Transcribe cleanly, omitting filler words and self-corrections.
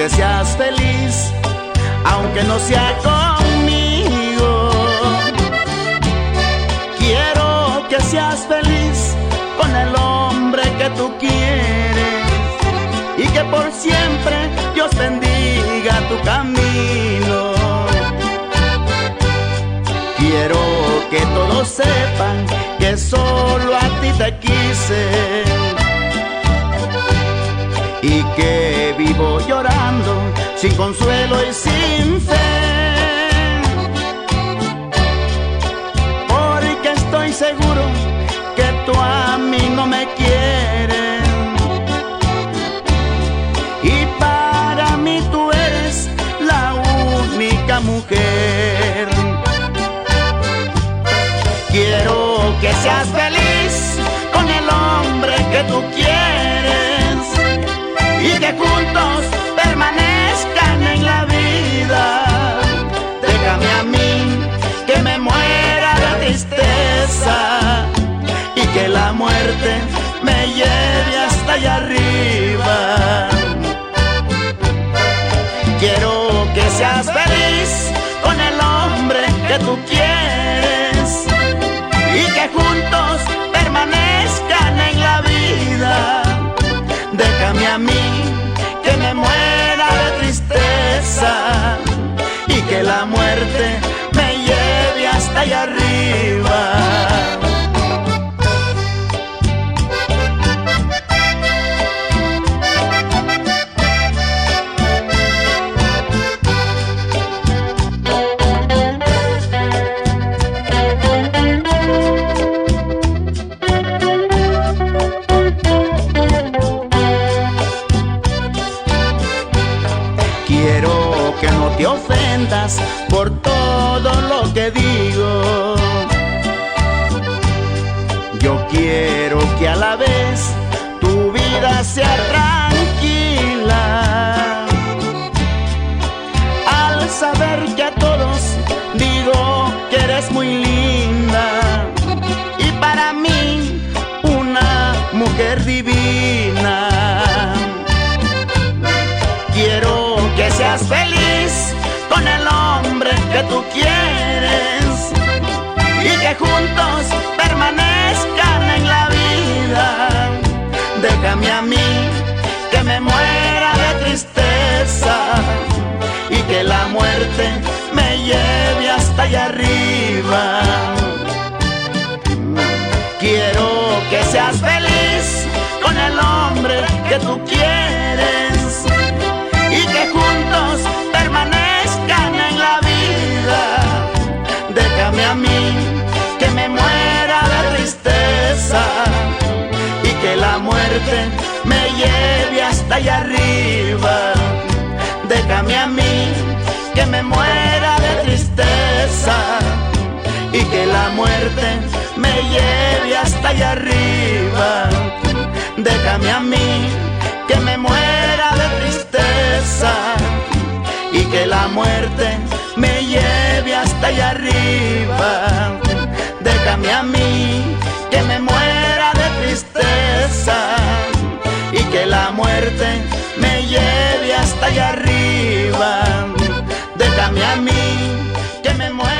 que seas feliz, aunque no sea conmigo. Quiero que seas feliz con el hombre que tú quieres y que por siempre Dios bendiga tu camino. Quiero que todos sepan que solo a ti te quise y que vivo llorando sin consuelo y sin fe, porque estoy seguro que tú a mí no me quieres y para mí tú eres la única mujer. Quiero que seas feliz con el hombre que tú quieres y que juntos permanezcan en la vida. Déjame a mí que me muera de tristeza y que la muerte me lleve hasta allá arriba. Quiero que seas feliz con el hombre que tú quieres y que juntos permanezcan en la vida. Déjame a mí que me muera de tristeza y que la muerte me lleve hasta allá arriba. Quiero que no te ofendas por todo lo que digo. Yo quiero que a la vez tu vida sea tranquila, al saber que a todos digo que eres muy linda y para mí una mujer divina. Quiero que seas feliz con el hombre que tú quieres y que juntos permanezcan en la vida. Déjame a mí que me muera de tristeza y que la muerte me lleve hasta allá arriba. Quiero que seas feliz con el hombre que tú quieres y que juntos permanezcan en la vida. Déjame a mí que me muera de tristeza y que la muerte me lleve hasta allá arriba. Déjame a mí que me muera de tristeza y que la muerte me lleve hasta allá arriba. Déjame a mí que me muera de tristeza y que la muerte me lleve hasta allá arriba. Déjame a mí que me muera de tristeza y que la muerte me lleve hasta allá arriba. Déjame a mí que me muera